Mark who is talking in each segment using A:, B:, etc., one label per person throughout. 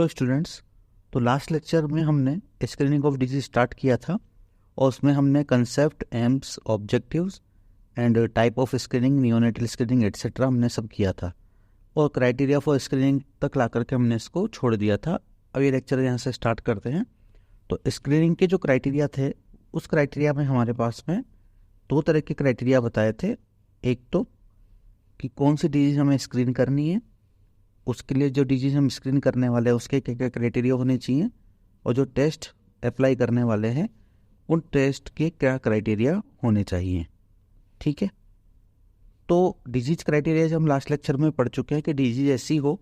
A: Hello students. तो last lecture में हमने स्क्रीनिंग ऑफ डिजीज स्टार्ट किया था और उसमें हमने concept, AIIMS, objectives and type of screening, neonatal screening etcetera हमने सब किया था और क्राइटेरिया फॉर स्क्रीनिंग तक ला करके हमने इसको छोड़ दिया था। अब ये लेक्चर यहाँ से स्टार्ट करते हैं। तो स्क्रीनिंग के जो क्राइटेरिया थे, उस क्राइटेरिया में हमारे पास में दो तरह के क्राइटेरिया बताए थे। एक तो कि कौन सी डिजीज हमें स्क्रीन करनी है, उसके लिए जो डिजीज हम स्क्रीन करने वाले हैं उसके क्या क्या क्राइटेरिया होने चाहिए, और जो टेस्ट अप्लाई करने वाले हैं उन टेस्ट के क्या क्राइटेरिया होने चाहिए। ठीक है। तो डिजीज क्राइटेरिया जो हम लास्ट लेक्चर में पढ़ चुके हैं कि डिजीज ऐसी हो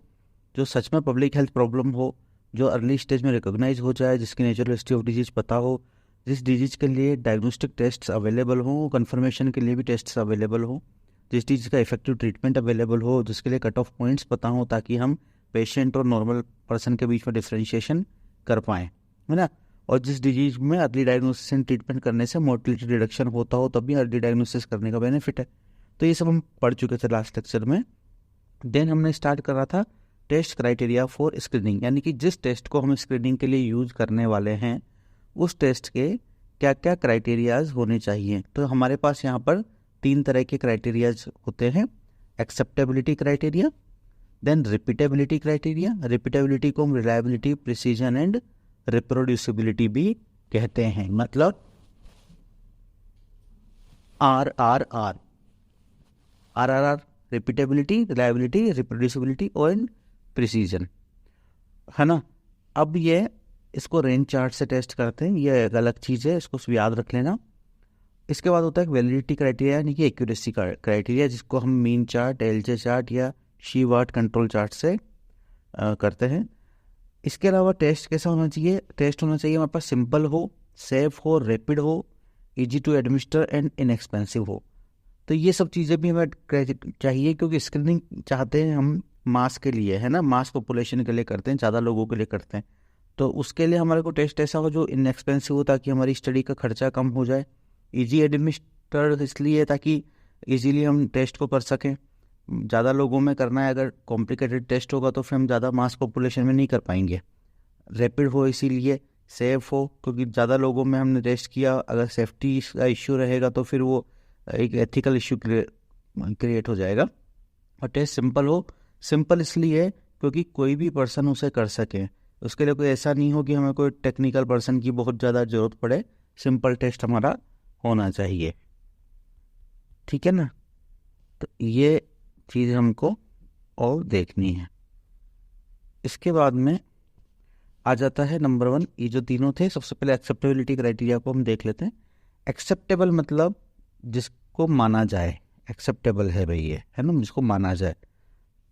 A: जो सच में पब्लिक हेल्थ प्रॉब्लम हो, जो अर्ली स्टेज में रिकॉग्नाइज हो जाए, जिसकी नेचुरल हिस्ट्री ऑफ डिजीज पता हो, जिस डिजीज के लिए डायग्नोस्टिक टेस्ट अवेलेबल हो, कन्फर्मेशन के लिए भी टेस्ट अवेलेबल हो, जिस डिजीज का इफेक्टिव ट्रीटमेंट अवेलेबल हो, जिसके लिए कट ऑफ पॉइंट्स पता हो ताकि हम पेशेंट और नॉर्मल पर्सन के बीच में डिफरेंशिएशन कर पाएँ, है ना। और जिस डिजीज में अर्ली डायग्नोसिस एंड ट्रीटमेंट करने से मोर्टिलिटी रिडक्शन होता हो तब भी अर्ली डायग्नोसिस करने का बेनिफिट है। तो ये सब हम पढ़ चुके थे लास्ट लेक्चर में। देन हमने स्टार्ट करा था टेस्ट क्राइटेरिया फॉर स्क्रीनिंग, यानी कि जिस टेस्ट को हम स्क्रीनिंग के लिए यूज करने वाले हैं उस टेस्ट के क्या क्या क्राइटेरियाज होने चाहिए। तो हमारे पास यहाँ पर 3 तरह के क्राइटेरियाज होते हैं। Acceptability criteria, then repeatability criteria. Repeatability को हम रिलायबिलिटी, प्रिसीजन एंड रिप्रोड्यूसिबिलिटी भी कहते हैं। मतलब RRR, रिपीटेबिलिटी, रिलायबिलिटी, रिप्रोड्यूसिबिलिटी और प्रिसीजन, है ना। अब ये इसको रेंज चार्ट से टेस्ट करते हैं, ये एक अलग चीज़ है, इसको याद रख लेना। इसके बाद होता है वैलिडिटी क्राइटेरिया, यानी कि एक्यूरेसी क्राइटेरिया, जिसको हम मीन चार्ट, एलजे चार्ट या शी-वार्ट कंट्रोल चार्ट से करते हैं। इसके अलावा टेस्ट कैसा होना चाहिए? टेस्ट होना चाहिए हमारे पास सिंपल हो, सेफ हो, रैपिड हो, easy to administer and inexpensive हो। तो ये सब चीज़ें भी हमें चाहिए, क्योंकि स्क्रीनिंग चाहते हैं हम मास के लिए, है ना, मास पॉपुलेशन के लिए करते हैं, ज़्यादा लोगों के लिए करते हैं। तो उसके लिए हमारे को टेस्ट ऐसा हो जो इनएक्सपेंसिव हो ताकि हमारी स्टडी का खर्चा कम हो जाए। इजी एडमिनिस्टर्ड इसलिए ताकि इजीली हम टेस्ट को कर सकें। ज़्यादा लोगों में करना है, अगर कॉम्प्लिकेटेड टेस्ट होगा तो फिर हम ज़्यादा मास पॉपुलेशन में नहीं कर पाएंगे। रैपिड हो इसीलिए, सेफ हो क्योंकि ज़्यादा लोगों में हमने टेस्ट किया, अगर सेफ्टी का इश्यू रहेगा तो फिर वो एक एथिकल इश्यू क्रिएट हो जाएगा। और टेस्ट सिंपल हो, सिंपल इसलिए क्योंकि कोई भी पर्सन उसे कर सके, उसके लिए कोई ऐसा नहीं हो कि हमें कोई टेक्निकल पर्सन की बहुत ज़्यादा ज़रूरत पड़े। सिंपल टेस्ट हमारा होना चाहिए, ठीक है ना। तो ये चीज़ हमको और देखनी है। इसके बाद में आ जाता है नंबर 1, ये जो तीनों थे। सबसे पहले एक्सेप्टेबिलिटी क्राइटेरिया को हम देख लेते हैं। एक्सेप्टेबल मतलब जिसको माना जाए, एक्सेप्टेबल है भाई ये, है ना, जिसको माना जाए।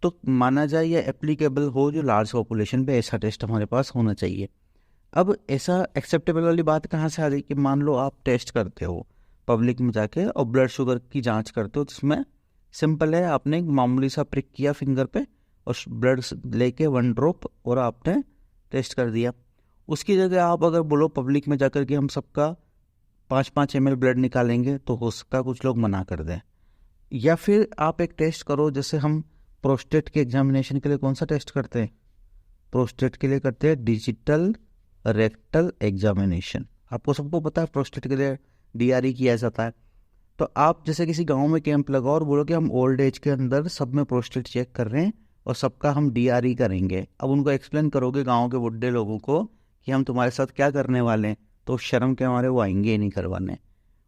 A: तो माना जाए या एप्लीकेबल हो जो लार्ज पॉपुलेशन पे, ऐसा टेस्ट हमारे पास होना चाहिए। अब ऐसा एक्सेप्टेबल वाली बात कहाँ से आ रही कि मान लो आप टेस्ट करते हो पब्लिक में जाके और ब्लड शुगर की जांच करते हो, जिसमें सिंपल है, आपने एक मामूली सा प्रिक किया फिंगर पे और ब्लड लेके 1 ड्रॉप और आपने टेस्ट कर दिया। उसकी जगह आप अगर बोलो पब्लिक में जाकर के हम सबका 5-5 ml ब्लड निकालेंगे, तो हो सकता है कुछ लोग मना कर दें। या फिर आप एक टेस्ट करो, जैसे हम प्रोस्टेट के एग्जामिनेशन के लिए कौन सा टेस्ट करते हैं? प्रोस्टेट के लिए करते हैं डिजिटल रेक्टल एग्जामिनेशन। आपको सबको पता है प्रोस्टेट के लिए DRE किया जाता है। तो आप जैसे किसी गांव में कैंप लगाओ और बोलो कि हम ओल्ड एज के अंदर सब में प्रोस्टेट चेक कर रहे हैं और सबका हम DRE करेंगे। अब उनको एक्सप्लेन करोगे गांव के बुढ़े लोगों को कि हम तुम्हारे साथ क्या करने वाले हैं, तो शर्म के हमारे वो आएंगे ही नहीं करवाने।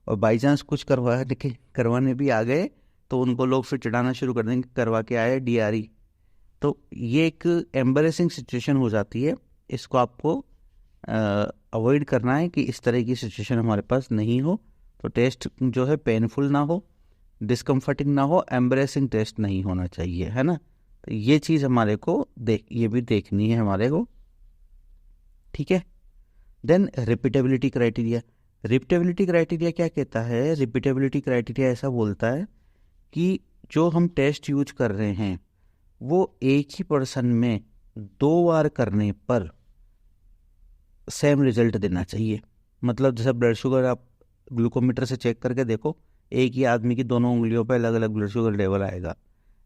A: और बाई चांस कुछ करवाने भी आ गए तो उनको लोग फिर चिढ़ाना शुरू कर देंगे, करवा के आए DRE। तो ये एक एम्बरेसिंग सिचुएशन हो जाती है। इसको आपको अवॉइड करना है कि इस तरह की सिचुएशन हमारे पास नहीं हो। तो टेस्ट जो है पेनफुल ना हो, डिस्कम्फर्टिंग ना हो, एम्बरेसिंग टेस्ट नहीं होना चाहिए, है ना। तो ये चीज़ हमारे को ये भी देखनी है हमारे को, ठीक है। Then repeatability criteria. Repeatability criteria क्या कहता है? रिपीटेबिलिटी क्राइटेरिया ऐसा बोलता है कि जो हम टेस्ट यूज कर रहे हैं वो एक ही पर्सन में 2 बार करने पर सेम रिजल्ट देना चाहिए। मतलब जैसे ब्लड शुगर आप ग्लूकोमीटर से चेक करके देखो, एक ही आदमी की दोनों उंगलियों पर अलग अलग ब्लड शुगर लेवल आएगा।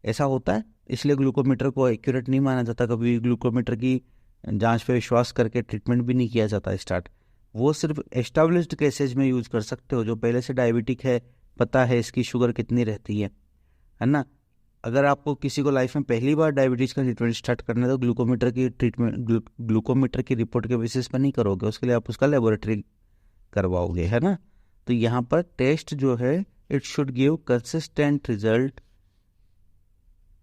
A: ऐसा होता है, इसलिए ग्लूकोमीटर को एक्यूरेट नहीं माना जाता। कभी ग्लूकोमीटर की जांच पे विश्वास करके ट्रीटमेंट भी नहीं किया जाता स्टार्ट। वो सिर्फ एस्टाब्लिश्ड केसेज में यूज़ कर सकते हो, जो पहले से डायबिटिक है, पता है इसकी शुगर कितनी रहती है ना। अगर आपको किसी को लाइफ में पहली बार डायबिटीज़ का ट्रीटमेंट स्टार्ट करना है तो ग्लूकोमीटर की ट्रीटमेंट ग्लूकोमीटर की रिपोर्ट के बेसिस पर नहीं करोगे, उसके लिए आप उसका लेबोरेटरी करवाओगे, है ना। तो यहाँ पर टेस्ट जो है it should give consistent result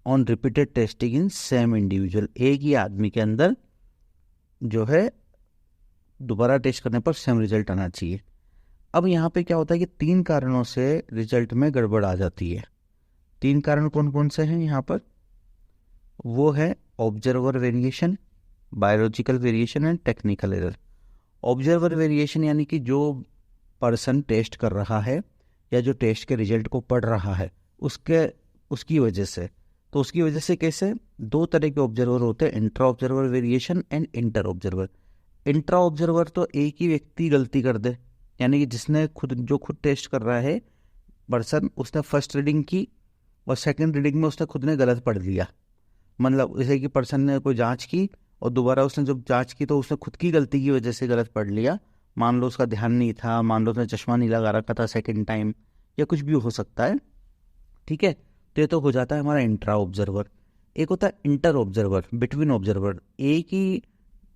A: on repeated testing in same individual. एक ही आदमी के अंदर जो है दोबारा टेस्ट करने पर सेम रिजल्ट आना चाहिए। अब यहाँ पे क्या होता है कि 3 कारणों से रिजल्ट में गड़बड़ आ जाती है। 3 कारण कौन कौन से हैं यहाँ पर? वो है observer variation, biological variation and technical error. Observer variation यानी कि जो पर्सन टेस्ट कर रहा है या जो टेस्ट के रिजल्ट को पढ़ रहा है उसकी वजह से। तो उसकी वजह से कैसे? 2 तरह के ऑब्जर्वर होते हैं, intra observer variation and inter observer. Intra observer तो एक ही व्यक्ति गलती कर दे, यानी कि जिसने खुद टेस्ट कर रहा है पर्सन, उसने फर्स्ट रीडिंग की और सेकंड रीडिंग में उसने खुद ने गलत पढ़ लिया। मतलब जैसे कि पर्सन ने कोई जांच की और दोबारा उसने जब जांच की तो उसने खुद की गलती की वजह से गलत पढ़ लिया। मान लो उसका ध्यान नहीं था, मान लो उसने चश्मा नहीं लगा रखा था सेकंड टाइम, या कुछ भी हो सकता है, ठीक है। तो ये तो हो जाता है हमारा इंट्रा ऑब्जर्वर। एक होता है इंटर ऑब्जर्वर, बिटवीन ऑब्जर्वर। एक ही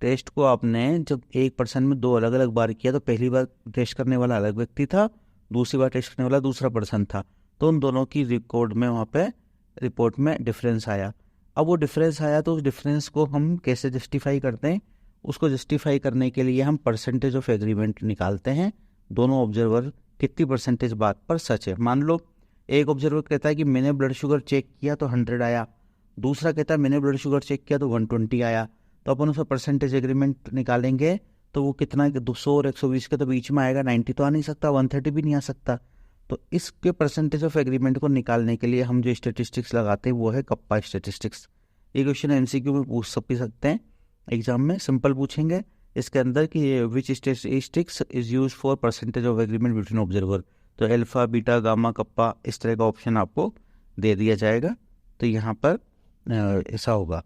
A: टेस्ट को आपने जब एक पर्सन में 2 अलग अलग बार किया, तो पहली बार टेस्ट करने वाला अलग व्यक्ति था, दूसरी बार टेस्ट करने वाला दूसरा पर्सन था, तो उन दोनों की रिकॉर्ड में वहाँ पे रिपोर्ट में डिफरेंस आया। अब वो डिफरेंस आया तो उस डिफरेंस को हम कैसे जस्टिफाई करते हैं? उसको जस्टिफाई करने के लिए हम परसेंटेज ऑफ एग्रीमेंट निकालते हैं। दोनों ऑब्जर्वर कितनी परसेंटेज बात पर सच है। मान लो एक ऑब्जर्वर कहता है कि मैंने ब्लड शुगर चेक किया तो 100 आया, दूसरा कहता है मैंने ब्लड शुगर चेक किया तो 120 आया। तो अपन उसका परसेंटेज एग्रीमेंट निकालेंगे तो वो कितना है कि 200 और 120 के तो बीच में आएगा, 90 तो आ नहीं सकता, 130 भी नहीं आ सकता। तो इसके परसेंटेज ऑफ एग्रीमेंट को निकालने के लिए हम जो स्टेटिस्टिक्स लगाते हैं वो है कप्पा स्टेटिस्टिक्स। ये क्वेश्चन एमसीक्यू में पूछ सकते हैं, एग्जाम में सिंपल पूछेंगे इसके अंदर कि which statistics is use for percentage of agreement between observer. तो अल्फा, बीटा, गामा, कप्पा, इस तरह का ऑप्शन आपको दे दिया जाएगा। तो यहाँ पर ऐसा होगा।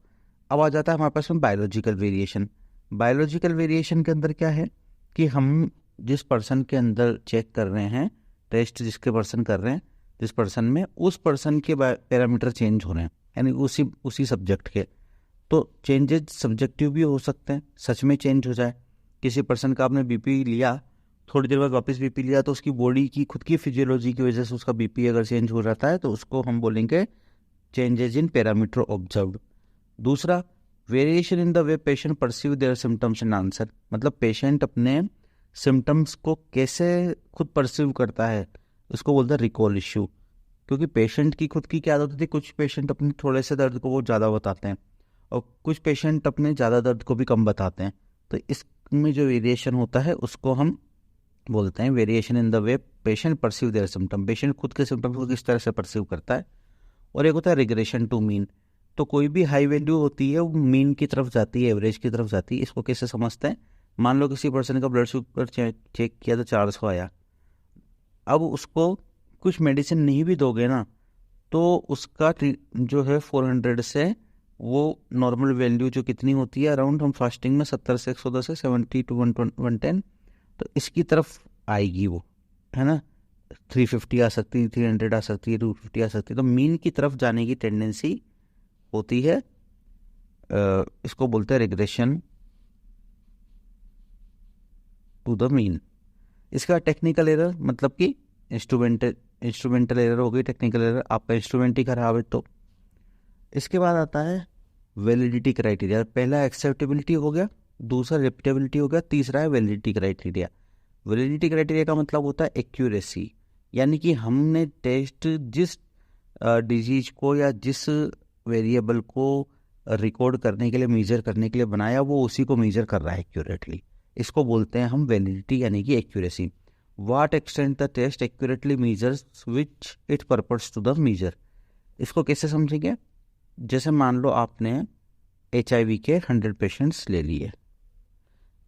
A: अब आ जाता है हमारे पास में बायोलॉजिकल वेरिएशन। बायोलॉजिकल वेरिएशन के अंदर क्या है कि हम जिस पर्सन के अंदर चेक कर रहे हैं, टेस्ट जिसके पर्सन कर रहे हैं, जिस पर्सन में, उस पर्सन के पैरामीटर चेंज हो रहे हैं, यानी उसी सब्जेक्ट के। तो चेंजेस सब्जेक्टिव भी हो सकते हैं, सच में चेंज हो जाए। किसी पर्सन का आपने बीपी लिया, थोड़ी देर बाद वापस बीपी लिया, तो उसकी बॉडी की खुद की फिजियोलॉजी की वजह से उसका बीपी अगर चेंज हो जाता है तो उसको हम बोलेंगे चेंजेस इन पैरामीटर ऑब्जर्व्ड। दूसरा, variation in the way patient perceive there symptoms and answer. मतलब पेशेंट अपने सिम्टम्स को कैसे खुद परसीव करता है, उसको बोलते हैं रिकॉल इश्यू। क्योंकि पेशेंट की खुद की क्या आदत होती है, कुछ पेशेंट अपने थोड़े से दर्द को वो ज़्यादा बताते हैं और कुछ पेशेंट अपने ज़्यादा दर्द को भी कम बताते हैं। तो इसमें जो वेरिएशन होता है उसको हम बोलते हैं variation in the way patient perceive their symptom. Patient खुद के सिम्टम्स को किस तरह से परसीव करता है। और एक होता है रिग्रेशन टू मीन। तो कोई भी हाई वैल्यू होती है वो मीन की तरफ जाती है, एवरेज की तरफ जाती है। इसको कैसे समझते हैं? मान लो किसी पर्सन का ब्लड शुगर चेक किया तो 400 आया, अब उसको कुछ मेडिसिन नहीं भी दोगे ना तो उसका जो है 400 से वो नॉर्मल वैल्यू जो कितनी होती है अराउंड, हम फास्टिंग में 70 से 110 से 70 टू 110, तो इसकी तरफ आएगी वो, है ना। 350 आ सकती है, 300 आ सकती है, 250 आ सकती है। तो मीन की तरफ जाने की टेंडेंसी होती है। इसको बोलते हैं रिग्रेशन टू द मीन। इसका टेक्निकल एरर मतलब कि इंस्ट्रूमेंटल एरर हो गई, टेक्निकल एरर आपका इंस्ट्रूमेंट ही खराब है। तो इसके बाद आता है वैलिडिटी क्राइटेरिया। पहला एक्सेप्टेबिलिटी हो गया, दूसरा रिपीटेबिलिटी हो गया, तीसरा है वैलिडिटी क्राइटेरिया। वैलिडिटी क्राइटेरिया का मतलब होता है एक्यूरेसी, यानी कि हमने टेस्ट जिस डिजीज को या जिस वेरिएबल को रिकॉर्ड करने के लिए, मेजर करने के लिए बनाया, वो उसी को मेजर कर रहा है एक्यूरेटली। इसको बोलते हैं हम वैलिडिटी यानी कि accuracy. What extent the test accurately measures which it purpose to the measure. इसको कैसे समझेंगे? जैसे मान लो आपने HIV के 100 पेशेंट्स ले लिए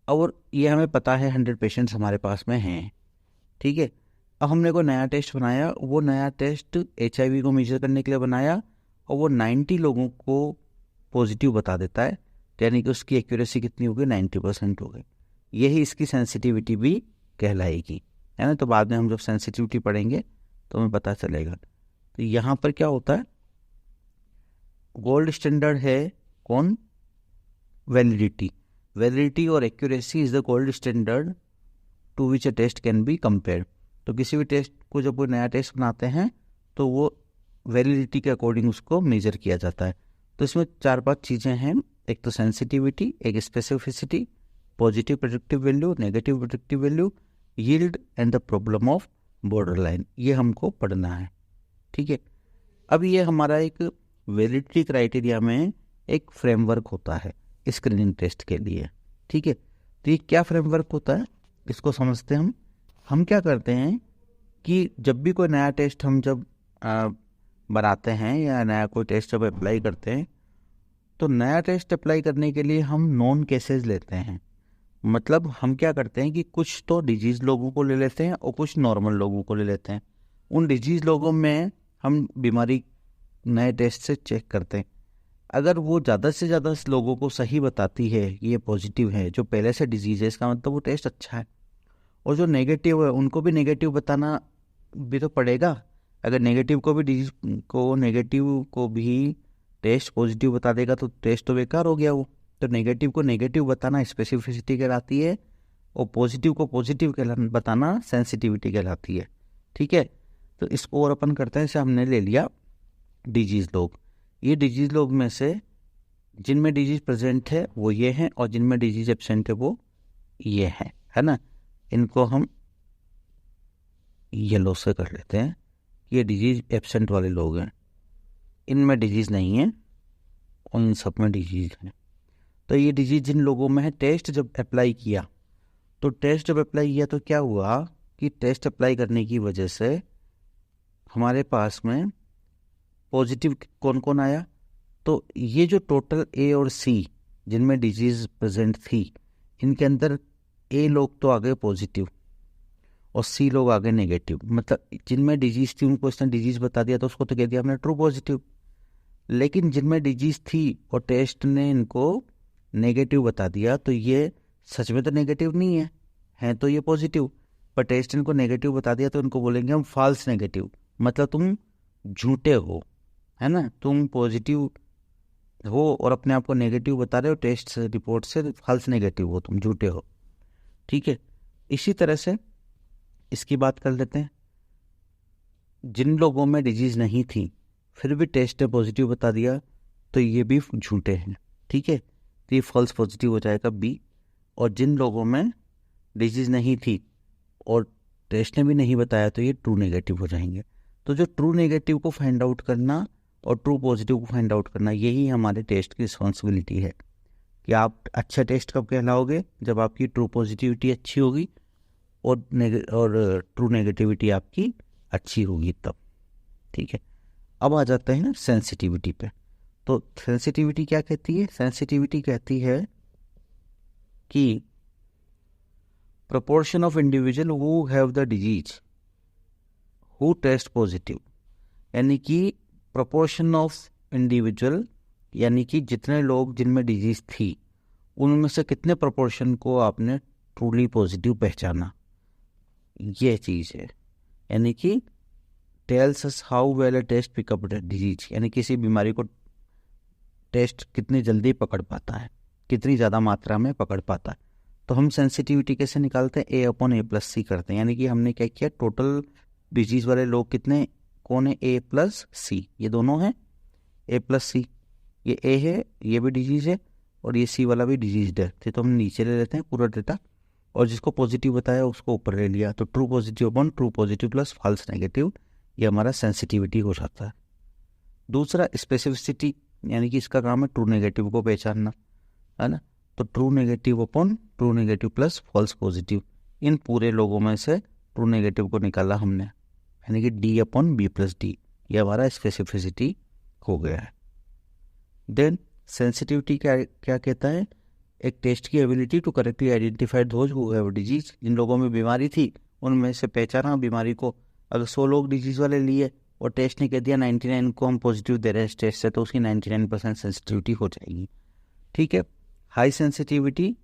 A: और ये हमें पता है 100 पेशेंट्स हमारे पास में हैं, ठीक है। अब हमने कोई नया टेस्ट बनाया, वो नया टेस्ट HIV को मेजर करने के लिए बनाया और वो 90 लोगों को पॉजिटिव बता देता है, तो यानी कि उसकी एक्यूरेसी कितनी होगी, 90% हो गई। यही इसकी सेंसिटिविटी भी कहलाएगी, है ना। तो बाद में हम जब सेंसिटिविटी पढ़ेंगे तो हमें पता चलेगा। तो यहाँ पर क्या होता है, गोल्ड स्टैंडर्ड है कौन, वैलिडिटी। वैलिडिटी और accuracy is the gold standard to which a test can be compare. तो किसी भी टेस्ट को जब कोई नया टेस्ट बनाते हैं तो वो वैलिडिटी के अकॉर्डिंग उसको मेजर किया जाता है। तो इसमें 4-5 चीज़ें हैं, एक तो सेंसिटिविटी, एक specificity, positive predictive value, negative predictive value, yield and the problem of border line. ये हमको पढ़ना है, ठीक है। अब ये हमारा एक वैलिडिटी क्राइटेरिया में एक फ्रेमवर्क होता है स्क्रीनिंग टेस्ट के लिए, ठीक है। तो ये क्या फ्रेमवर्क होता है, इसको समझते हैं हम क्या करते हैं कि जब भी कोई नया टेस्ट हम जब बनाते हैं या नया कोई टेस्ट जब अप्लाई करते हैं, तो नया टेस्ट अप्लाई करने के लिए हम नॉन केसेस लेते हैं। मतलब हम क्या करते हैं कि कुछ तो डिजीज़ लोगों को ले लेते हैं और कुछ नॉर्मल लोगों को ले लेते हैं। उन डिजीज़ लोगों में हम बीमारी नए टेस्ट से चेक करते हैं। अगर वो ज़्यादा से ज़्यादा लोगों को सही बताती है कि ये पॉजिटिव है, जो पहले से डिजीज़ है, इसका मतलब वो टेस्ट अच्छा है। और जो नेगेटिव है उनको भी नेगेटिव बताना भी तो पड़ेगा। अगर नेगेटिव को भी डिजीज को नेगेटिव को भी टेस्ट पॉजिटिव बता देगा तो टेस्ट तो बेकार हो गया वो। तो नेगेटिव को नेगेटिव बताना स्पेसिफिसिटी कहलाती है और पॉजिटिव को पॉजिटिव बताना सेंसिटिविटी कहलाती है, ठीक है। तो इसको और अपन करते हैं, जैसे हमने ले लिया डिजीज़ लोग। ये डिजीज़ लोग में से जिनमें डिजीज़ प्रेजेंट है वो ये हैं और जिनमें डिजीज़ एब्सेंट है वो ये हैं, है ना। इनको हम येलो से कर लेते हैं, ये डिजीज़ एब्सेंट वाले लोग हैं, इनमें डिजीज़ नहीं है और इन सब में डिजीज़ है। तो ये डिजीज़ जिन लोगों में है, टेस्ट जब अप्लाई किया तो क्या हुआ कि टेस्ट अप्लाई करने की वजह से हमारे पास में पॉजिटिव कौन कौन आया। तो ये जो टोटल ए और सी जिनमें डिजीज़ प्रेजेंट थी, इनके अंदर ए लोग तो आ गए पॉजिटिव और सी लोग आ गए नेगेटिव। मतलब जिनमें डिजीज़ थी उनको इसने डिजीज़ बता दिया तो उसको तो कह दिया हमने ट्रू पॉजिटिव। लेकिन जिनमें डिजीज़ थी और टेस्ट ने इनको नेगेटिव बता दिया तो ये सच में तो नेगेटिव नहीं है तो ये पॉजिटिव, पर टेस्ट इनको नेगेटिव बता दिया तो इनको बोलेंगे हम फॉल्स नेगेटिव। मतलब तुम झूठे हो, है ना, तुम पॉजिटिव हो और अपने आप को नेगेटिव बता रहे हो, टेस्ट से रिपोर्ट से फॉल्स नेगेटिव हो, तुम झूठे हो, ठीक है। इसी तरह से इसकी बात कर लेते हैं, जिन लोगों में डिजीज़ नहीं थी फिर भी टेस्ट ने पॉजिटिव बता दिया तो ये भी झूठे हैं, ठीक है। तो ये फॉल्स पॉजिटिव हो जाएगा बी। और जिन लोगों में डिजीज़ नहीं थी और टेस्ट ने भी नहीं बताया तो ये ट्रू नेगेटिव हो जाएंगे। तो जो ट्रू नेगेटिव को फाइंड आउट करना और ट्रू पॉजिटिव को फाइंड आउट करना, यही हमारे टेस्ट की रिस्पॉन्सिबिलिटी है कि आप अच्छा टेस्ट कब कहलाओगे, जब आपकी ट्रू पॉजिटिविटी अच्छी होगी और ट्रू नेगेटिविटी आपकी अच्छी होगी तब, ठीक है। अब आ जाते हैं सेंसिटिविटी पे। तो सेंसिटिविटी क्या कहती है, सेंसिटिविटी कहती है कि proportion of individual who have the disease who test positive, यानी कि proportion of individual यानी कि जितने लोग जिनमें डिजीज थी उनमें से कितने प्रोपोर्शन को आपने ट्रूली पॉजिटिव पहचाना, ये चीज़ है। यानी कि tells us how well a test pick up disease, यानी किसी बीमारी को टेस्ट कितनी जल्दी पकड़ पाता है, कितनी ज़्यादा मात्रा में पकड़ पाता है। तो हम सेंसिटिविटी कैसे निकालते हैं, A/A+C करते हैं। यानी कि हमने क्या किया, टोटल डिजीज़ वाले लोग कितने कौन है, A+C, ये दोनों हैं A+C, ये A है, ये भी डिजीज़ है और ये C वाला भी डिजीज है। तो हम नीचे ले लेते हैं पूरा डेटा और जिसको पॉजिटिव बताया उसको ऊपर ले लिया। तो true positive upon true positive plus false negative, ये हमारा सेंसिटिविटी हो जाता है। दूसरा स्पेसिफिसिटी, यानी कि इसका काम है ट्रू नेगेटिव को पहचानना, है ना। तो true negative upon true negative plus false positive, इन पूरे लोगों में से ट्रू नेगेटिव को निकाला हमने, यानी कि D/B+D, ये हमारा स्पेसिफिसिटी हो गया है। देन सेंसिटिविटी क्या कहता है, एक टेस्ट की ability to correctly identify those who have disease, जिन लोगों में बीमारी थी उनमें से पहचाना बीमारी को। अगर 100 लोग डिजीज वाले लिए और टेस्ट ने कह दिया 99 को हम पॉजिटिव दे रहे हैं टेस्ट से, तो उसकी 99% सेंसिटिविटी हो जाएगी, ठीक है। हाई सेंसिटिविटी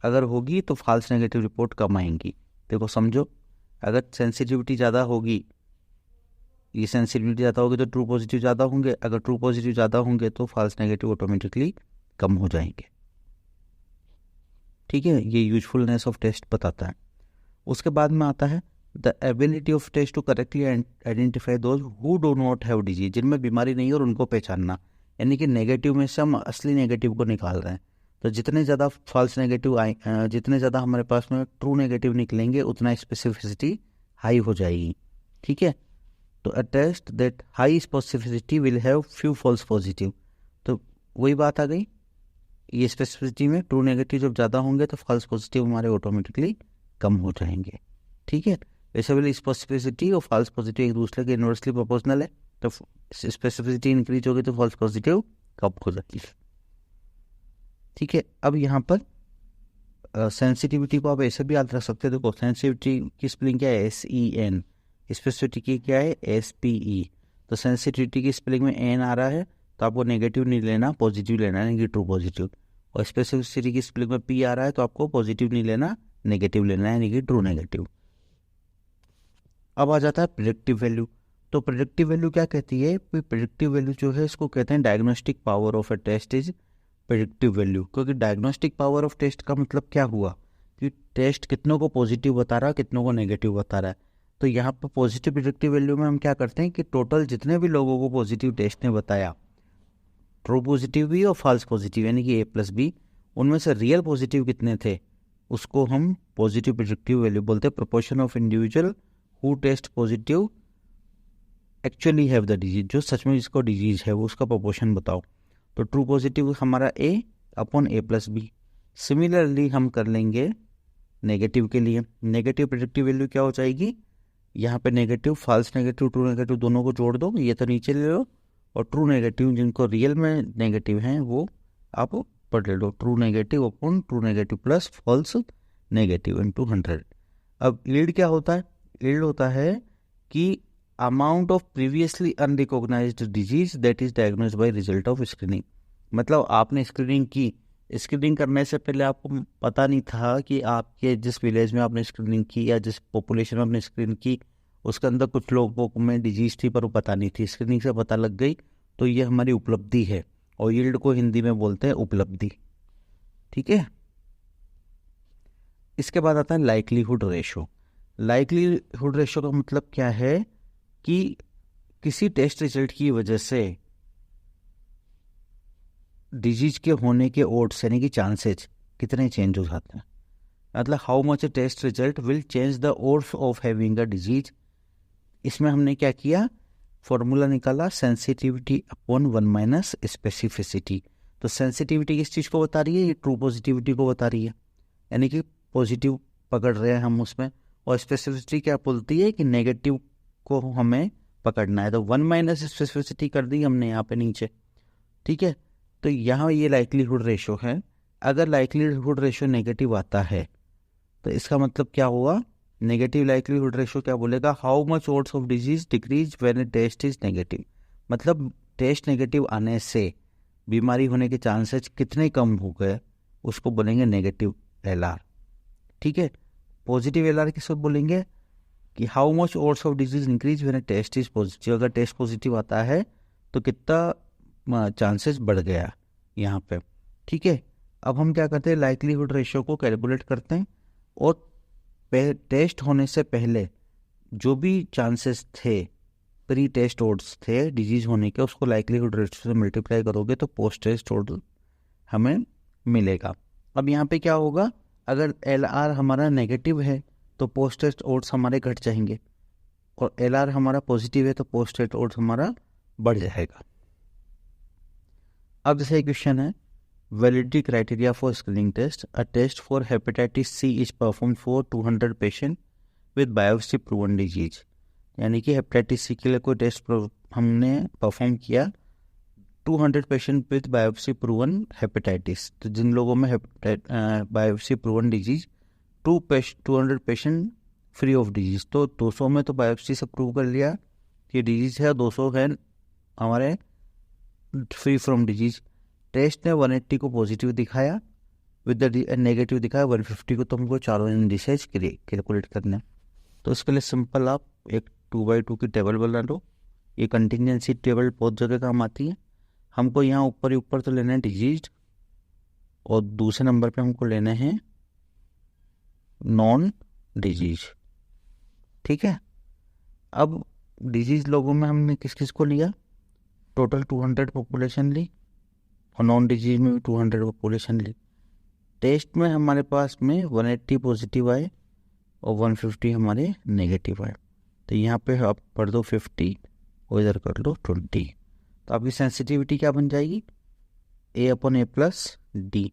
A: अगर होगी तो फॉल्स नेगेटिव रिपोर्ट कम आएंगी। देखो समझो, अगर सेंसिटिविटी ज़्यादा होगी, ये सेंसिटिविटी ज़्यादा होगी तो ट्रू पॉजिटिव ज़्यादा होंगे, अगर ट्रू पॉजिटिव ज़्यादा होंगे तो फॉल्स नेगेटिव ऑटोमेटिकली कम हो जाएंगे। ठीक है, ये यूजफुलनेस ऑफ टेस्ट बताता है। उसके बाद में आता है the ability of test to correctly identify those who do not have disease, जिनमें बीमारी नहीं है और उनको पहचानना, यानी कि नेगेटिव में से हम असली नेगेटिव को निकाल रहे हैं। तो जितने ज़्यादा फॉल्स नेगेटिव आए, जितने ज़्यादा हमारे पास में ट्रू नेगेटिव निकलेंगे उतना स्पेसिफिसिटी हाई हो जाएगी। ठीक है, तो a test that high specificity will have few false positive, तो वही बात आ गई, ये स्पेसिफिसिटी में ट्रू नेगेटिव जब ज़्यादा होंगे तो फॉल्स पॉजिटिव हमारे ऑटोमेटिकली कम हो जाएंगे। ठीक है, वैसे वाली स्पेसिफिसिटी और फॉल्स पॉजिटिव एक दूसरे के इनवर्सली प्रोपोर्शनल है, तो स्पेसिफिसिटी इंक्रीज होगी तो फॉल्स पॉजिटिव कम हो जाती है। ठीक है, अब यहाँ पर सेंसिटिविटी को आप ऐसे भी याद रख सकते हो। देखो सेंसिटिविटी की स्पेलिंग क्या है, SEN, स्पेसिफिसिटी की क्या है, SPE। तो सेंसिटिविटी की स्पेलिंग में एन आ रहा है तो आपको नेगेटिव नहीं लेना, पॉजिटिव लेना है, कि ट्रू पॉजिटिव। और स्पेसिफिसिटी की स्पेलिंग में P आ रहा है तो आपको पॉजिटिव नहीं लेना, नेगेटिव लेना है, यानी कि ट्रू नेगेटिव। अब आ जाता है प्रेडिक्टिव वैल्यू। तो प्रेडिक्टिव वैल्यू क्या कहती है, प्रेडिक्टिव वैल्यू जो है इसको कहते हैं diagnostic power of a test is predictive value. क्योंकि डायग्नोस्टिक पावर ऑफ टेस्ट का मतलब क्या हुआ कि टेस्ट कितनों को पॉजिटिव बता रहा है, कितनों को नेगेटिव बता रहा है। तो यहाँ पर पॉजिटिव प्रेडिक्टिव वैल्यू में हम क्या करते हैं कि टोटल जितने भी लोगों को पॉजिटिव टेस्ट ने बताया, ट्रू पॉजिटिव भी और फॉल्स पॉजिटिव यानी कि A+B, उनमें से रियल पॉजिटिव कितने थे उसको हम पॉजिटिव प्रेडिक्टिव वैल्यू बोलते हैं। Proportion of individual who test positive actually have the disease, जो सच में जिसको डिजीज है वो उसका प्रोपोर्शन बताओ। तो ट्रू पॉजिटिव हमारा A/A+B। सिमिलरली हम कर लेंगे नेगेटिव के लिए। नेगेटिव प्रेडिक्टिव वैल्यू क्या हो जाएगी, यहाँ पे negative, false negative, true negative दोनों को जोड़ दो, ये तो नीचे ले लो, और ट्रू नेगेटिव जिनको रियल में नेगेटिव हैं वो आप ऊपर ले लो। True negative upon true negative plus false negative into 100। अब लीड क्या होता है, लीड होता है कि amount of previously unrecognised disease that is diagnosed by result of screening. मतलब आपने स्क्रीनिंग की, स्क्रीनिंग करने से पहले आपको पता नहीं था कि आपके जिस विलेज में आपने स्क्रीनिंग की या जिस पॉपुलेशन में आपने स्क्रीनिंग की उसके अंदर कुछ लोगों में डिजीज थी पर वो पता नहीं थी, स्क्रीनिंग से पता लग गई, तो ये हमारी उपलब्धि है। और यील्ड को हिंदी में बोलते हैं उपलब्धि। ठीक है, इसके बाद आता है लाइक्लीहुड रेशो। लाइक्लीहुड रेशो का मतलब क्या है कि किसी टेस्ट रिजल्ट की वजह से डिजीज के होने के ओड्स यानी कि चांसेज कितने चेंज हो जाते हैं। मतलब how much a test result will change the odds of having a disease. इसमें हमने क्या किया, फॉर्मूला निकाला सेंसिटिविटी अपॉन 1 माइनस स्पेसिफिसिटी। तो सेंसिटिविटी किस चीज़ को बता रही है, ये ट्रू पॉजिटिविटी को बता रही है, यानी कि पॉजिटिव पकड़ रहे हैं हम उसमें। और स्पेसिफिसिटी क्या बोलती है कि नेगेटिव को हमें पकड़ना है। तो 1 माइनस स्पेसिफिसिटी कर दी हमने यहाँ पे नीचे। ठीक है, तो यहाँ ये लाइक्लीहुड रेशो है। अगर लाइक्लीहुड रेशो नेगेटिव आता है तो इसका मतलब क्या हुआ, नेगेटिव लाइक्लीहुड रेशो क्या बोलेगा, how much odds of disease decrease when a test is negative. मतलब टेस्ट नेगेटिव आने से बीमारी होने के चांसेस कितने कम हो गए, उसको बोलेंगे नेगेटिव LR। ठीक है, पॉजिटिव LR किसको बोलेंगे कि how much odds of disease increase when a test is positive. अगर टेस्ट पॉजिटिव आता है तो कितना चांसेस बढ़ गया यहाँ पे। ठीक है, अब हम क्या करते हैं, लाइक्लीहुड रेशो को कैलकुलेट करते हैं और टेस्ट होने से पहले जो भी चांसेस थे, प्री टेस्ट ओड्स थे डिजीज होने के, उसको लाइक्लीहुड रेशो से मल्टीप्लाई करोगे तो पोस्ट टेस्ट ओड हमें मिलेगा। अब यहाँ पे क्या होगा, अगर LR हमारा नेगेटिव है तो पोस्ट टेस्ट ओड्स हमारे घट जाएंगे, और LR हमारा पॉजिटिव है तो पोस्ट टेस्ट ओड्स हमारा बढ़ जाएगा। अब जैसे क्वेश्चन है, validity criteria for screening test, a test for hepatitis C is perform for 200 patient with biopsy proven disease. यानी कि हेपेटाइटिस C के लिए कोई टेस्ट हमने परफॉर्म किया 200 patient with biopsy proven hepatitis. तो जिन लोगों में biopsy proven disease 200 patient free of disease, तो 200 में तो बायोप्सी से प्रूव कर लिया कि डिजीज है, 200 है हमारे फ्री फ्रॉम डिजीज। टेस्ट ने 180 को पॉजिटिव दिखाया, विद द नेगेटिव दिखाया 150 को, तो हमको चारों इंडिसेज कैलकुलेट करना है। तो इसके लिए सिंपल आप एक 2/2 की टेबल बना लो। ये कंटिजेंसी टेबल बहुत जगह काम आती है। हमको यहाँ ऊपर ही ऊपर तो लेना है डिजीज, और दूसरे नंबर पे हमको लेना है नॉन डिजीज। ठीक है, अब डिजीज लोगों में हमने किस किस को लिया, टोटल 200 पॉपुलेशन ली, और नॉन डिजीज में भी 200 पॉपुलेशन ली। टेस्ट में हमारे पास में 180 पॉजिटिव आए और 150 हमारे नेगेटिव आए। तो यहाँ पे आप पढ़ दो 50 और इधर कर लो 20। तो आपकी सेंसिटिविटी क्या बन जाएगी, A/A+D।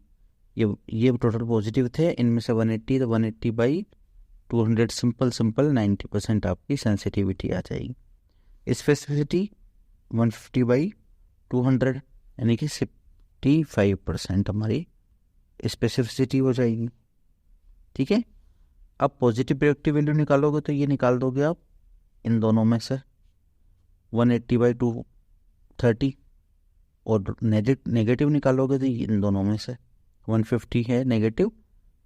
A: ये टोटल पॉजिटिव थे, इनमें से 180, तो 180/200 सिंपल 90% आपकी सेंसिटिविटी आ जाएगी। स्पेसिफिसिटी 150/200 यानी कि 65% हमारी स्पेसिफिसिटी हो जाएगी। ठीक है, अब पॉजिटिव प्रेडिक्टिव वैल्यू निकालोगे तो ये निकाल दोगे आप इन दोनों में से 180/230, और नेगेटिव निकालोगे तो इन दोनों में से 150 है नेगेटिव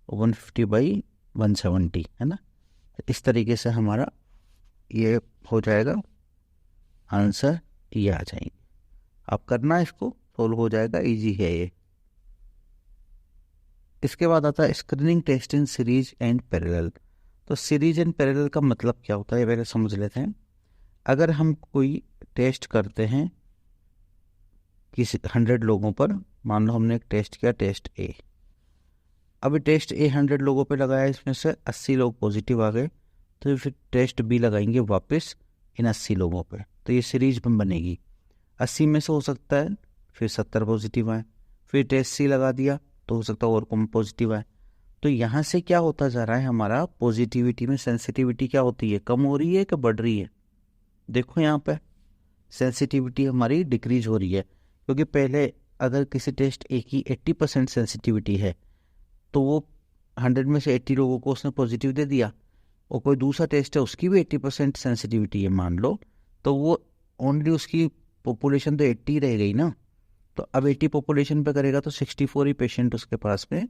A: और 150/170 है ना। इस तरीके से हमारा ये हो जाएगा, आंसर ये आ जाएंगे। आप करना इसको, सोल्व हो जाएगा, इजी है ये। इसके बाद आता है screening test in series and parallel. तो सीरीज एंड पैरेलल का मतलब क्या होता है पहले समझ लेते हैं। अगर हम कोई टेस्ट करते हैं किसी 100 लोगों पर, मान लो हमने एक टेस्ट किया टेस्ट ए, अब टेस्ट ए 100 लोगों पे लगाया, इसमें से 80 लोग पॉजिटिव आ गए, तो फिर टेस्ट बी लगाएंगे वापस इन 80 लोगों पे, तो ये सीरीज में बनेगी। 80 में से हो सकता है फिर 70 पॉजिटिव आए, फिर टेस्ट सी लगा दिया तो हो सकता है और कम पॉजिटिव आए। तो यहाँ से क्या होता जा रहा है, हमारा पॉजिटिविटी में सेंसिटिविटी क्या होती है, कम हो रही है कि बढ़ रही है। देखो यहाँ पे सेंसिटिविटी हमारी डिक्रीज हो रही है, क्योंकि पहले अगर किसी टेस्ट ए की 80% सेंसिटिविटी है तो वो 100 में से 80 लोगों को उसने पॉजिटिव दे दिया, और कोई दूसरा टेस्ट है उसकी भी 80% सेंसिटिविटी है मान लो, तो वो ओनली उसकी पॉपुलेशन तो 80 रह गई ना। तो अब 80 पॉपुलेशन पे करेगा तो 64 ही पेशेंट उसके पास में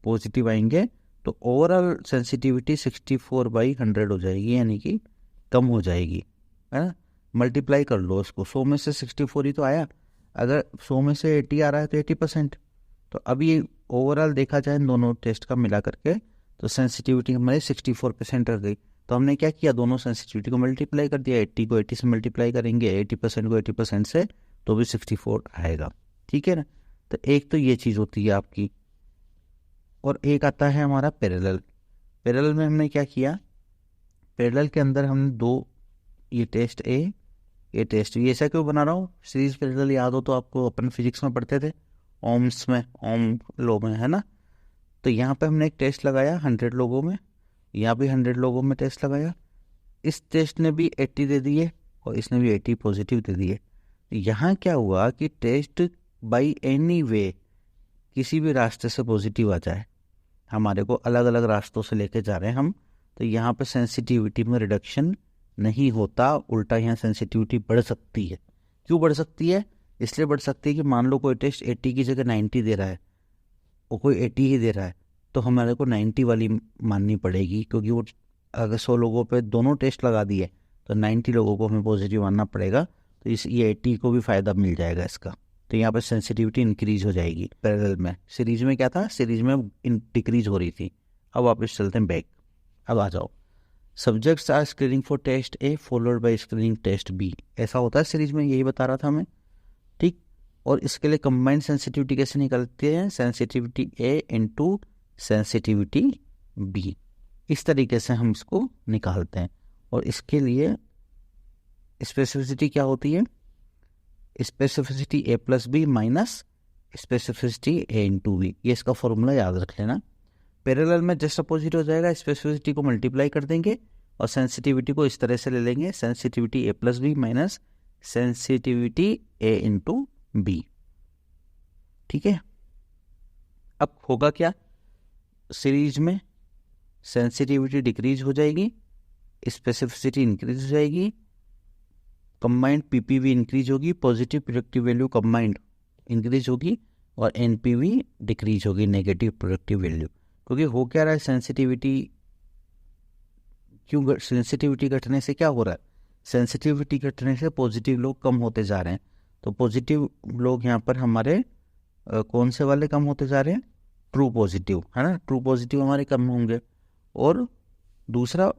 A: पॉजिटिव आएंगे, तो ओवरऑल सेंसिटिविटी 64/100 हो जाएगी, यानी कि कम हो जाएगी, है ना। मल्टीप्लाई कर लो उसको, 100 में से 64 ही तो आया, अगर 100 में से 80 आ रहा है तो 80%। तो अब ये ओवरऑल देखा जाए दोनों टेस्ट का मिला करके तो सेंसिटिविटी हमारी 64% रह गई। तो हमने क्या किया, दोनों सेंसिटिविटी को मल्टीप्लाई कर दिया, 80 को 80 से मल्टीप्लाई करेंगे, 80% को 80% से, तो भी 64 आएगा। ठीक है ना। तो एक तो ये चीज़ होती है आपकी, और एक आता है हमारा पैरेलल। पैरेलल में हमने क्या किया, पैरेलल के अंदर हमने दो, ये टेस्ट ए ये टेस्ट बी, ऐसा क्यों बना रहा हूँ, सीरीज पैरेलल याद हो तो आपको अपन फिजिक्स में पढ़ते थे, ओम्स में, ओम लो में, है ना। तो यहाँ पे हमने एक टेस्ट लगाया 100 लोगों में, यहाँ भी 100 लोगों में टेस्ट लगाया, इस टेस्ट ने भी 80 दे दिए और इसने भी 80 पॉजिटिव दे दिए। यहाँ क्या हुआ कि टेस्ट बाई एनी वे किसी भी रास्ते से पॉजिटिव आ जाए, हमारे को अलग अलग रास्तों से लेके जा रहे हैं हम, तो यहाँ पे सेंसिटिविटी में रिडक्शन नहीं होता, उल्टा यहाँ सेंसिटिविटी बढ़ सकती है। क्यों बढ़ सकती है, इसलिए बढ़ सकती है कि मान लो कोई टेस्ट 80 की जगह 90 दे रहा है और कोई 80 ही दे रहा है, तो हमारे को 90 वाली माननी पड़ेगी, क्योंकि वो अगर 100 लोगों पे दोनों टेस्ट लगा दिए तो 90 लोगों को हमें पॉजिटिव मानना पड़ेगा, तो ये 80 को भी फ़ायदा मिल जाएगा इसका। तो यहाँ पर सेंसिटिविटी इंक्रीज हो जाएगी पैरेलल में। सीरीज में क्या था, सीरीज में डिक्रीज हो रही थी। अब वापस चलते हैं बैक, अब आ जाओ। Subjects are screening for test A followed by screening test B, ऐसा होता है सीरीज में, यही बता रहा था मैं। ठीक, और इसके लिए कंबाइंड सेंसिटिविटी कैसे निकलते हैं, सेंसिटिविटी ए इंटू सेंसिटिविटी बी, इस तरीके से हम इसको निकालते हैं। और इसके लिए स्पेसिफिसिटी क्या होती है, specificity A+B minus specificity A into B, ये इसका फॉर्मूला याद रख लेना। पैरेलल में जस्ट अपोजिट हो जाएगा, स्पेसिफिसिटी को मल्टीप्लाई कर देंगे और सेंसिटिविटी को इस तरह से ले लेंगे, sensitivity A+B minus sensitivity A into B. ठीक है, अब होगा क्या, सीरीज में सेंसिटिविटी डिक्रीज हो जाएगी, स्पेसिफिसिटी इंक्रीज हो जाएगी, कंबाइंड पीपीवी इंक्रीज होगी, positive predictive value combined increase होगी, और एनपीवी डिक्रीज होगी, नेगेटिव प्रोडक्टिव वैल्यू। क्योंकि हो क्या रहा है, सेंसिटिविटी घटने से क्या हो रहा है, सेंसिटिविटी घटने से पॉजिटिव लोग कम होते जा रहे हैं। तो पॉजिटिव लोग यहाँ पर हमारे कौन से वाले कम होते जा रहे हैं, ट्रू पॉजिटिव, है ना, ट्रू पॉजिटिव हमारे कम होंगे, और दूसरा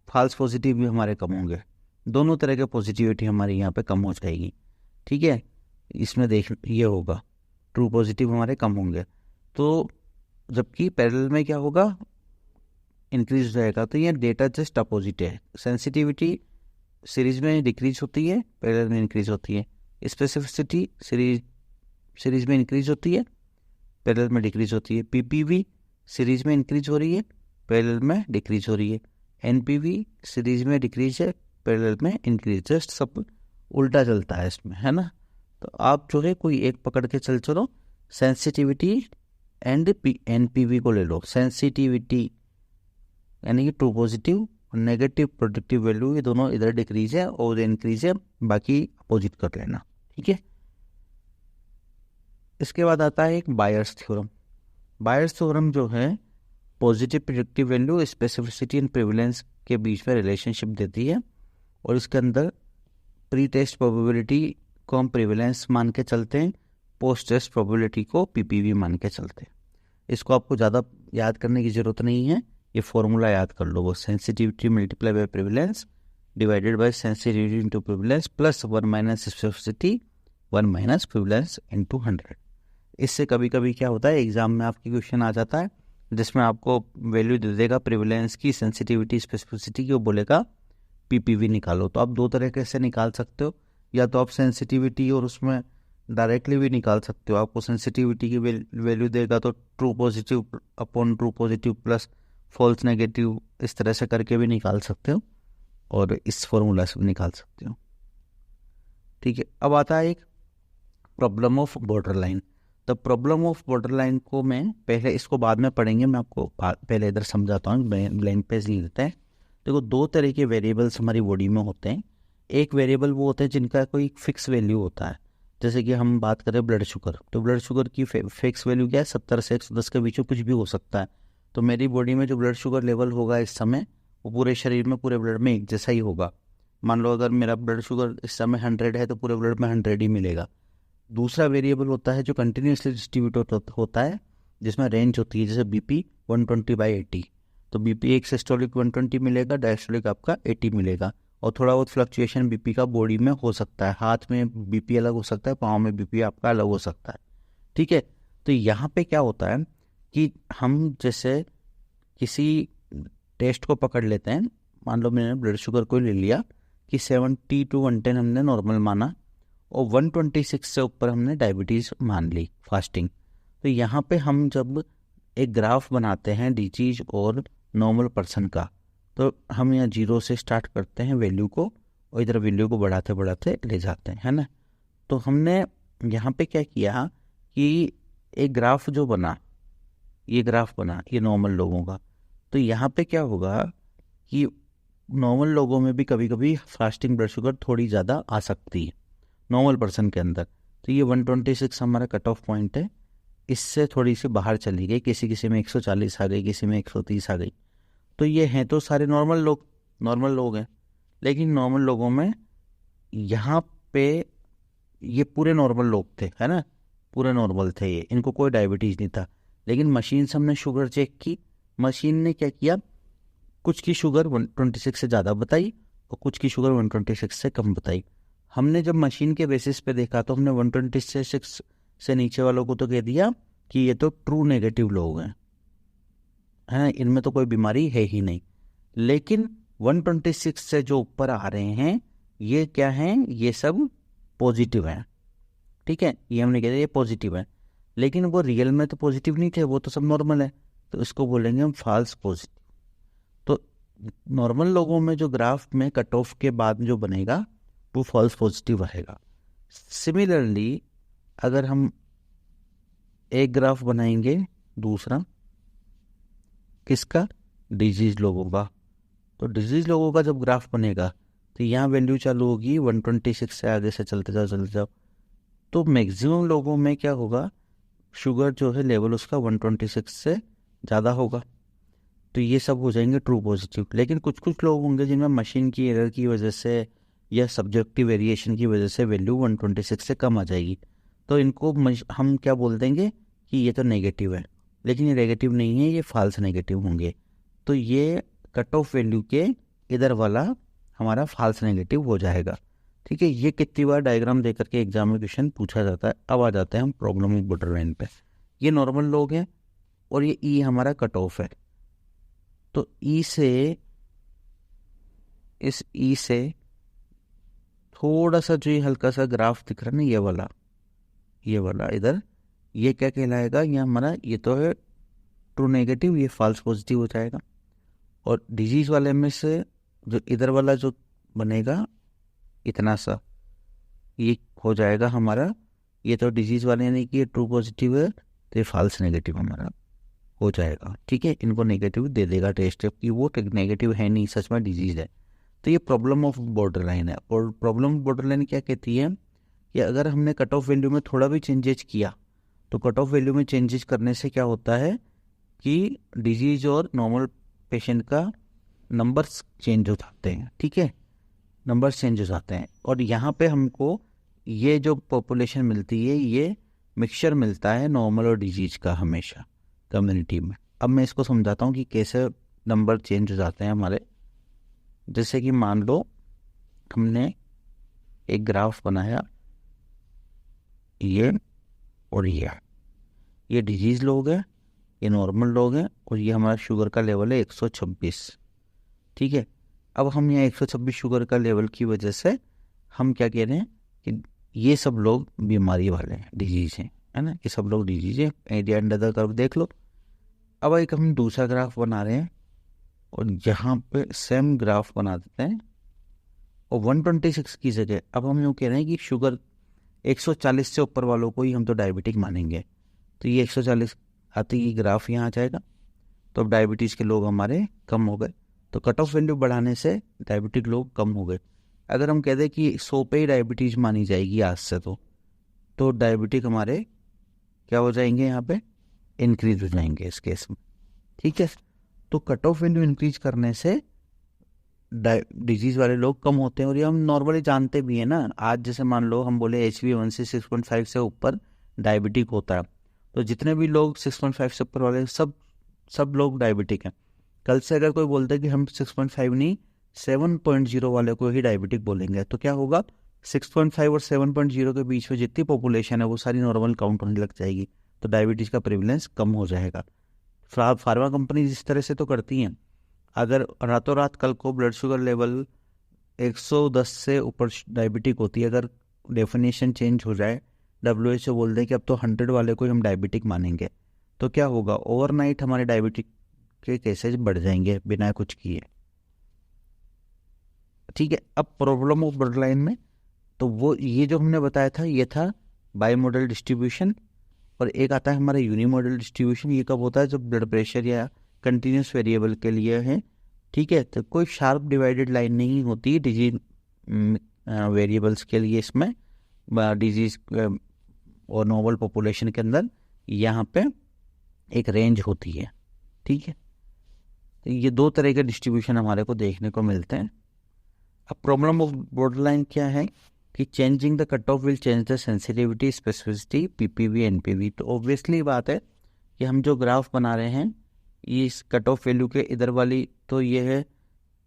A: फॉल्स पॉजिटिव भी हमारे कम होंगे। दोनों तरह के पॉजिटिविटी हमारी यहाँ पे कम हो जाएगी। ठीक है, इसमें देख ये होगा, ट्रू पॉजिटिव हमारे कम होंगे। तो जबकि पैरेलल में क्या होगा, इंक्रीज हो जाएगा। तो ये डेटा जस्ट अपोजिट है, सेंसिटिविटी सीरीज में डिक्रीज होती है, पैरेलल में इंक्रीज होती है। स्पेसिफिसिटी सीरीज में इंक्रीज होती है, पैरेलल में डिक्रीज होती है। पीपीवी सीरीज में इंक्रीज हो रही है, पैरेलल में डिक्रीज हो रही है। एनपीवी सीरीज में डिक्रीज है, पैरेलल में इंक्रीज, जस्ट सब उल्टा चलता है इसमें, है ना। तो आप जो है कोई एक पकड़ के चलो, सेंसिटिविटी एंड एनपीवी को ले लो। सेंसिटिविटी यानी कि ट्रू पॉजिटिव और नेगेटिव प्रोडक्टिव वैल्यू, ये दोनों इधर डिक्रीज है और इंक्रीज है, बाकी अपोजिट कर लेना। ठीक है, इसके बाद आता है एक बायर्स थ्योरम। बायर्स थ्योरम जो है positive predictive value, specificity and prevalence के बीच में रिलेशनशिप देती है, और इसके अंदर प्री टेस्ट प्रोबेबिलिटी को हम प्रिविलेंस मान के चलते हैं, पोस्ट टेस्ट प्रोबेबिलिटी को पीपीवी मान के चलते हैं। इसको आपको ज़्यादा याद करने की ज़रूरत नहीं है, ये फॉर्मूला याद कर लो, वो sensitivity multiply by prevalence divided by sensitivity into prevalence plus 1 minus specificity 1 minus prevalence into 100। इससे कभी कभी क्या होता है, एग्जाम में आपकी क्वेश्चन आ जाता है जिसमें आपको वैल्यू दे देगा प्रिविलेंस की, सेंसिटिविटी स्पेसिफिसिटी की, वो बोलेगा पीपीवी निकालो। तो आप दो तरीके से निकाल सकते हो, या तो आप सेंसिटिविटी और उसमें डायरेक्टली भी निकाल सकते हो। आपको सेंसिटिविटी की वैल्यू देगा तो true positive upon true positive plus false negative, इस तरह से करके भी निकाल सकते हो, और इस फॉर्मूला से भी निकाल सकते हो। ठीक है, अब आता है एक प्रॉब्लम ऑफ बॉर्डर लाइन। तो प्रॉब्लम ऑफ बॉर्डर लाइन को मैं पहले, इसको बाद में पढ़ेंगे, मैं आपको पहले इधर समझाता हूँ, ब्लैंक पेज लिख देते हैं। देखो, दो तरह के वेरिएबल्स हमारी बॉडी में होते हैं। एक वेरिएबल वो होते हैं जिनका कोई फिक्स वैल्यू होता है, जैसे कि हम बात करें ब्लड शुगर, तो ब्लड शुगर की फिक्स वैल्यू क्या है, 70 से 110 के बीच में कुछ भी हो सकता है। तो मेरी बॉडी में जो ब्लड शुगर लेवल होगा इस समय, वो पूरे शरीर में, पूरे ब्लड में एक जैसा ही होगा। मान लो अगर मेरा ब्लड शुगर इस समय 100 है तो पूरे ब्लड में 100 ही मिलेगा। दूसरा वेरिएबल होता है जो कंटिन्यूसली डिस्ट्रीब्यूट होता है, जिसमें रेंज होती है, जैसे बीपी 120/80, तो बीपी एक सिस्टोलिक 120 मिलेगा, डायस्टोलिक आपका 80 मिलेगा, और थोड़ा बहुत फ्लक्चुएशन बीपी का बॉडी में हो सकता है। हाथ में बीपी अलग हो सकता है, पाँव में बीपी आपका अलग हो सकता है। ठीक है, तो यहाँ पे क्या होता है कि हम जैसे किसी टेस्ट को पकड़ लेते हैं, मान लो मैंने ब्लड शुगर को ले लिया कि 70 to 110 हमने नॉर्मल माना, और 126 से ऊपर हमने डायबिटीज़ मान ली फास्टिंग। तो यहाँ पे हम जब एक ग्राफ बनाते हैं डिजीज और नॉर्मल पर्सन का, तो हम यहाँ 0 से स्टार्ट करते हैं वैल्यू को, और इधर वैल्यू को बढ़ाते बढ़ाते ले जाते हैं, है ना। तो हमने यहाँ पे क्या किया कि एक ग्राफ जो बना, ये ग्राफ बना, ये नॉर्मल लोगों का। तो यहाँ पे क्या होगा कि नॉर्मल लोगों में भी कभी कभी फास्टिंग ब्लड शुगर थोड़ी ज़्यादा आ सकती है नॉर्मल पर्सन के अंदर। तो ये 126 हमारा कट ऑफ पॉइंट है, इससे थोड़ी सी बाहर चली गई, किसी में 140 आ गई, किसी में 130 आ गई। तो ये हैं तो सारे नॉर्मल लोग हैं, लेकिन नॉर्मल लोगों में यहाँ पे ये पूरे नॉर्मल लोग थे, है ना, पूरे नॉर्मल थे ये, इनको कोई डायबिटीज़ नहीं था। लेकिन मशीन से हमने शुगर चेक की, मशीन ने क्या किया, कुछ की शुगर 126 से ज़्यादा बताई और कुछ की शुगर 126 से कम बताई। हमने जब मशीन के बेसिस पे देखा तो हमने 126 से नीचे वालों को तो कह दिया कि ये तो ट्रू नेगेटिव लोग हैं, इनमें तो कोई बीमारी है ही नहीं। लेकिन 126 से जो ऊपर आ रहे हैं ये क्या हैं, ये सब पॉजिटिव हैं। ठीक है, ये हमने कह दिया ये पॉजिटिव है, लेकिन वो रियल में तो पॉजिटिव नहीं थे, वो तो सब नॉर्मल है, तो इसको बोलेंगे हम फॉल्स पॉजिटिव। तो नॉर्मल लोगों में जो ग्राफ में कट ऑफ के बाद जो बनेगा वो फॉल्स पॉजिटिव रहेगा। सिमिलरली अगर हम एक ग्राफ बनाएंगे दूसरा किसका, डिजीज लोगों का, तो डिजीज लोगों का जब ग्राफ बनेगा तो यहाँ वैल्यू चालू होगी 126 से आगे से चलते जाओ, तो मैक्सिमम लोगों में क्या होगा, शुगर जो है लेवल उसका 126 से ज़्यादा होगा, तो ये सब हो जाएंगे ट्रू पॉजिटिव। लेकिन कुछ कुछ लोग होंगे जिनमें मशीन की एरर की वजह से या सब्जेक्टिव वेरिएशन की वजह से वैल्यू 126 से कम आ जाएगी, तो इनको हम क्या बोल देंगे कि ये तो नेगेटिव है, लेकिन ये नेगेटिव नहीं है, ये फॉल्स नेगेटिव होंगे। तो ये कट ऑफ वैल्यू के इधर वाला हमारा फॉल्स नेगेटिव हो जाएगा। ठीक है, ये कितनी बार डायग्राम दे करके एग्जाम में क्वेश्चन पूछा जाता है। अब आ जाते हैं हम प्रॉब्लम ऑफ बॉर्डर लाइन पे। ये नॉर्मल लोग हैं और ये ई हमारा कट ऑफ है। तो ई से, इस ई से थोड़ा सा जो ये हल्का सा ग्राफ दिख रहा है ना, ये वाला इधर, ये क्या कहलाएगा, ये हमारा, ये तो है ट्रू नेगेटिव, ये फॉल्स पॉजिटिव हो जाएगा। और डिजीज वाले में से जो इधर वाला जो बनेगा इतना सा, ये हो जाएगा हमारा, ये तो डिजीज वाले यानी कि ये ट्रू पॉजिटिव है, तो ये फॉल्स नेगेटिव हमारा हो जाएगा। ठीक है, इनको नेगेटिव दे देगा टेस्ट कि वो नेगेटिव है नहीं, सच में डिजीज है। तो ये प्रॉब्लम ऑफ बॉर्डर लाइन है। और प्रॉब्लम ऑफ बॉर्डर लाइन क्या कहती है कि अगर हमने कट ऑफ वैल्यू में थोड़ा भी चेंजेस किया, तो कट ऑफ वैल्यू में चेंजेस करने से क्या होता है कि डिजीज और नॉर्मल पेशेंट का नंबर्स चेंज हो जाते हैं। ठीक है, नंबर्स चेंज हो जाते हैं। और यहाँ पे हमको ये जो पॉपुलेशन मिलती है, ये मिक्सचर मिलता है नॉर्मल और डिजीज का हमेशा कम्युनिटी में। अब मैं इसको समझाता हूँ कि कैसे नंबर चेंज हो जाते हैं हमारे। जैसे कि मान लो हमने एक ग्राफ बनाया, ये और ये डिजीज लोग हैं, ये नॉर्मल लोग हैं, और ये हमारा शुगर का लेवल है 126। ठीक है, अब हम यहाँ 126 शुगर का लेवल की वजह से हम क्या कह रहे हैं कि ये सब लोग बीमारी वाले हैं, डिजीज हैं, है ना, ये सब लोग डिजीज हैं। एरिया अंडर द कर्व देख लो। अब एक हम दूसरा ग्राफ बना रहे हैं और यहाँ पे सेम ग्राफ बना देते हैं, और 126 की जगह अब हम यूँ कह रहे हैं कि शुगर 140 से ऊपर वालों को ही हम तो डायबिटिक मानेंगे। तो ये 140 आते ही ग्राफ यहाँ आ जाएगा, तो अब डायबिटीज़ के लोग हमारे कम हो गए। तो कट ऑफ वैल्यू बढ़ाने से डायबिटिक लोग कम हो गए। अगर हम कह दें कि 100 पे ही डायबिटीज़ मानी जाएगी आज से, तो डायबिटिक हमारे क्या हो जाएंगे, यहाँ पे इंक्रीज हो जाएंगे इस केस में। ठीक है, तो कट ऑफ वैल्यू इंक्रीज करने से डिजीज वाले लोग कम होते हैं। और ये हम नॉर्मली जानते भी हैं ना। आज जैसे मान लो हम बोले HbA1c 6.5 से ऊपर डायबिटिक होता है, तो जितने भी लोग 6.5 से ऊपर वाले सब लोग डायबिटिक हैं। कल से अगर कोई बोलता है कि हम 6.5 नहीं 7.0 वाले को ही डायबिटिक बोलेंगे, तो क्या होगा, 6.5 और 7.0 के बीच में जितनी पॉपुलेशन है वो सारी नॉर्मल काउंट होने लग जाएगी, तो डायबिटीज़ का प्रेवलेंस कम हो जाएगा। फार्मा कंपनी जिस तरह से तो करती हैं, अगर रातों रात कल को ब्लड शुगर लेवल 110 से ऊपर डायबिटिक होती है, अगर डेफिनेशन चेंज हो जाए, WHO बोल दें कि अब तो 100 वाले को ही हम डायबिटिक मानेंगे, तो क्या होगा, ओवरनाइट हमारे डायबिटिक के केसेज बढ़ जाएंगे बिना कुछ किए। ठीक है, अब प्रॉब्लम ऑफ बॉर्डर लाइन में तो वो ये जो हमने बताया था, ये था बाई मॉडल डिस्ट्रीब्यूशन। और एक आता है हमारा यूनिमॉडल डिस्ट्रीब्यूशन। ये कब होता है, जब ब्लड प्रेशर या कंटिन्यूस वेरिएबल के लिए है। ठीक है, तो कोई शार्प डिवाइडेड लाइन नहीं होती डिजीज वेरिएबल्स के लिए। इसमें डिजीज और नॉर्मल पॉपुलेशन के अंदर यहाँ पे एक रेंज होती है। ठीक है, तो ये दो तरह के डिस्ट्रीब्यूशन हमारे को देखने को मिलते हैं। अब प्रॉब्लम ऑफ बॉर्डर लाइन क्या है कि changing the cut off will change the sensitivity, specificity, PPV, NPV। तो ऑब्वियसली बात है कि हम जो ग्राफ बना रहे हैं, ये इस कट ऑफ वैल्यू के इधर वाली, तो ये है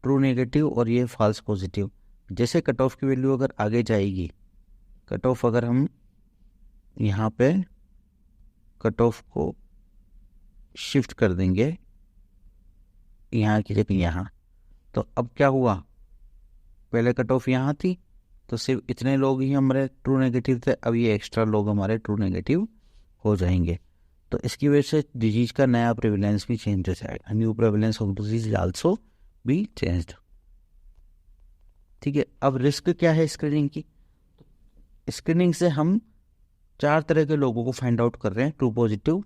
A: ट्रू नेगेटिव और ये फॉल्स पॉजिटिव। जैसे कट ऑफ की वैल्यू अगर आगे जाएगी, कट ऑफ अगर हम यहाँ पे कट ऑफ को शिफ्ट कर देंगे यहाँ की जगह यहाँ, तो अब क्या हुआ, पहले कट ऑफ यहाँ थी तो सिर्फ इतने लोग ही हमारे ट्रू नेगेटिव थे, अब ये एक्स्ट्रा लोग हमारे ट्रू नेगेटिव हो जाएंगे। तो इसकी वजह से डिजीज का नया प्रेवलेंस भी चेंज हो जाएगा, new prevalence of disease also be changed. ठीक है, अब रिस्क क्या है स्क्रीनिंग की। स्क्रीनिंग से हम 4 तरह के लोगों को फाइंड आउट कर रहे हैं, true positive,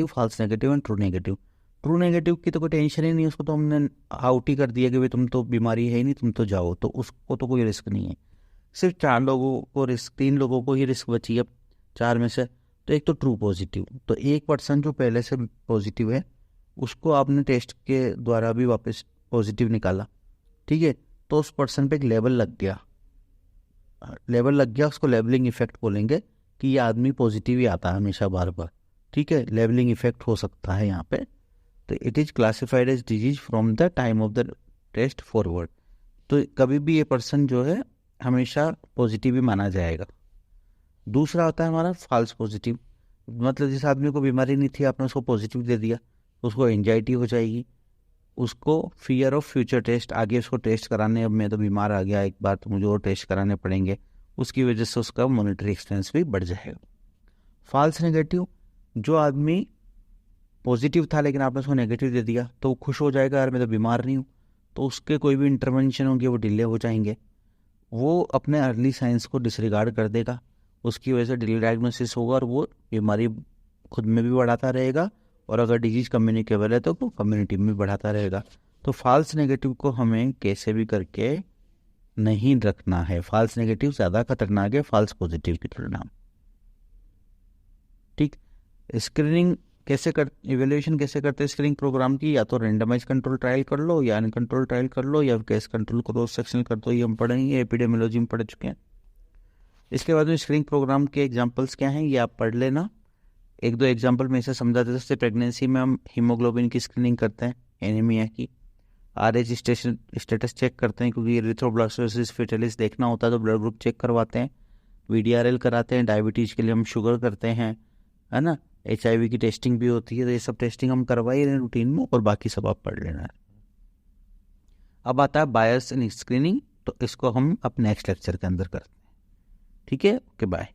A: false negative and true negative. True negative की तो कोई टेंशन ही नहीं, उसको तो हमने आउट ही कर दिया कि भाई तुम तो बीमारी है ही नहीं, तुम तो जाओ, तो उसको तो कोई रिस्क नहीं है। सिर्फ 4 लोगों को रिस्क, 3 लोगों को ही रिस्क बची है 4 में से। तो एक तो ट्रू पॉजिटिव, तो एक पर्सन जो पहले से पॉजिटिव है उसको आपने टेस्ट के द्वारा भी वापस पॉजिटिव निकाला, ठीक है, तो उस पर्सन पे एक लेबल लग गया, उसको लेबलिंग इफेक्ट बोलेंगे कि ये आदमी पॉजिटिव ही आता है हमेशा बार बार, ठीक है, लेबलिंग इफेक्ट हो सकता है यहाँ पे। तो it is classified as disease from the time of the test forward. तो कभी भी ये पर्सन जो है हमेशा पॉजिटिव ही माना जाएगा। दूसरा होता है हमारा फॉल्स पॉजिटिव, मतलब जिस आदमी को बीमारी नहीं थी आपने उसको पॉजिटिव दे दिया, उसको एंजाइटी हो जाएगी, उसको फियर ऑफ फ्यूचर टेस्ट, आगे उसको टेस्ट कराने, अब मैं तो बीमार आ गया एक बार तो मुझे और टेस्ट कराने पड़ेंगे, उसकी वजह से उसका मॉनिटरी एक्सपेंस भी बढ़ जाएगा। फॉल्स नेगेटिव, जो आदमी पॉजिटिव था लेकिन आपने उसको नेगेटिव दे दिया तो वो खुश हो जाएगा, यार मैं तो बीमार नहीं हूँ, तो उसके कोई भी इंटरवेंशन होंगे वो डिले हो जाएंगे, वो अपने अर्ली साइंस को डिसरिगार्ड कर देगा, उसकी वजह से डिले डायग्नोसिस होगा और वो बीमारी खुद में भी बढ़ाता रहेगा, और अगर डिजीज कम्युनिकेबल है तो वो कम्युनिटी में भी बढ़ाता रहेगा। तो फॉल्स नेगेटिव को हमें कैसे भी करके नहीं रखना है, फॉल्स नेगेटिव ज़्यादा खतरनाक है फॉल्स पॉजिटिव की तुलना में, ठीक। स्क्रीनिंग कैसे कर, इवेल्युएशन कैसे करते हैं स्क्रीनिंग प्रोग्राम की, या तो रेंडमाइज कंट्रोल ट्रायल कर लो या अनकंट्रोल ट्रायल कर लो या केस कंट्रोल क्रॉस सेक्शन कर दो, ये हम पढ़ेंगे, एपिडेमियोलॉजी में पढ़ चुके हैं। इसके बाद में स्क्रीनिंग प्रोग्राम के एग्जांपल्स क्या हैं ये आप पढ़ लेना, एक दो एग्जांपल में इसे समझा देते हैं। जैसे प्रेगनेंसी में हम हीमोग्लोबिन की स्क्रीनिंग करते हैं, एनीमिया की, RH स्टेटस चेक करते हैं क्योंकि एरिथ्रोब्लास्टोसिस फेटालिस देखना होता है तो ब्लड ग्रुप चेक करवाते हैं, VDRL कराते हैं, डायबिटीज़ के लिए हम शुगर करते हैं, है ना, HIV की टेस्टिंग भी होती है, तो ये सब टेस्टिंग हम करवा ही रहे हैं रूटीन में, और बाकी सब आप पढ़ लेना है। अब आता है बायस इन स्क्रीनिंग, तो इसको हम अब नेक्स्ट लेक्चर के अंदर करते हैं, ठीक है, ओके बाय।